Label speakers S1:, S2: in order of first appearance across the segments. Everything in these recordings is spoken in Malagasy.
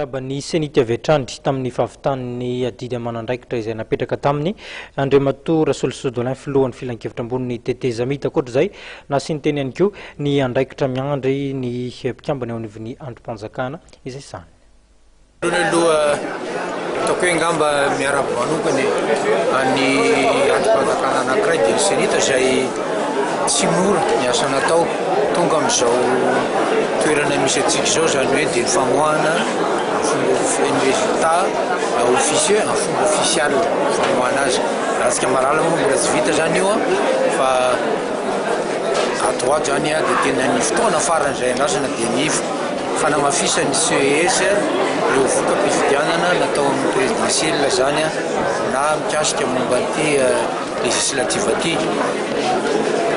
S1: Ny senity avetrandry tamin'ny fahavitan'ny adidy amanandraikitra izay napetraka taminy Andriamato Rasoly Sodolin filohan'ny filan-kevitra ambony tetezamita koatra zay nasy ny teny ihany koa ny andraikitra miandry ny mpikambany ao anivon'ny androm-panjakana izay sany.
S2: Aloha ataoko hoe ngamba miarabo manokany ny androm-panjakana anankiray dia ny senita izay tsy mora ny asa natao tonga amin'izao toerana misy antsika izao zany hoe dia ny famoahana ny résultat officieux en fomba official famoahana azy raha tsika mahalala moa mbola tsy vita zany io fa atoato zany dia tena ny fotoana farany izay andrasana dia ny fanamafisany CES ireo voka-pifidianana natao amin'ny présidentielle zany na mikasika momba an'ity législative aty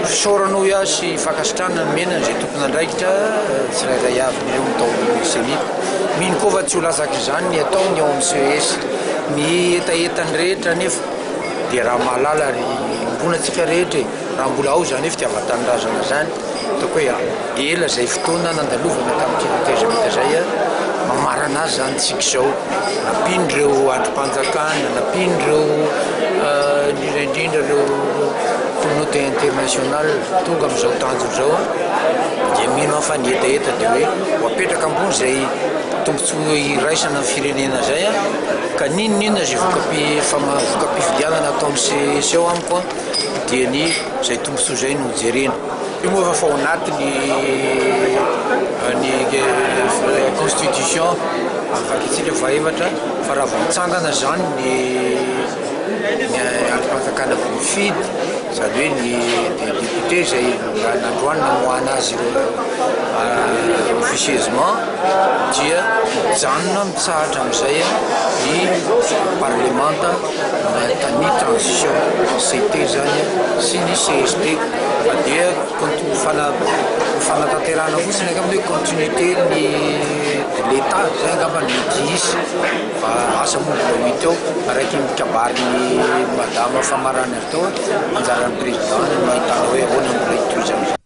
S2: fisaorana hoe sy fankasitrahana ny menana izay tompon'andraikitra tsirairay avy ireo mitao senita mino koa fa tsy ho lasaka izany ny atao ny ao amin'ny CES ny etaetany rehetra nefa dia raha mahalala ry mbonatsika rehetra raha mbola ao zany efa tiava-tanindrazana zany ataoko hoe ela zay fotoana nandalovana tamin'ity tetezamita zay mamarana azy zany tsika izao nampindreo androm-panjakana nampindreo indrindraindrindra reo communauté internationale tonga amin'izao tanjona zao dia mino fa ny etaeta dia hoe ho apetraka ambony zay tombontsoa iraisana amin'ny firenena zay ka ninonina zay voka-pifidianana atao amin'ny CES ao amiko dia ny zay tombontsoa zay no jerena io moa fa ao anatiny ny constitution afakitsika faevatra fa raha vao mitsangana zany ny androm-panjakana mifidy zany hoe ny député zay nandroany namoahana azy officieusement dia mijanona mitsahatra amin'izay ny parlementa tany transition CT zany sy ny CST fa dia fanatanterahana fotsiny angamba hoe continuité ny l'état zay angamba ny diisy fa asa moa mbola hita eo araiky mikabariny madama famarany avy tao anjaran'ny président mahitana hoe ahoana mbola hitoy zany.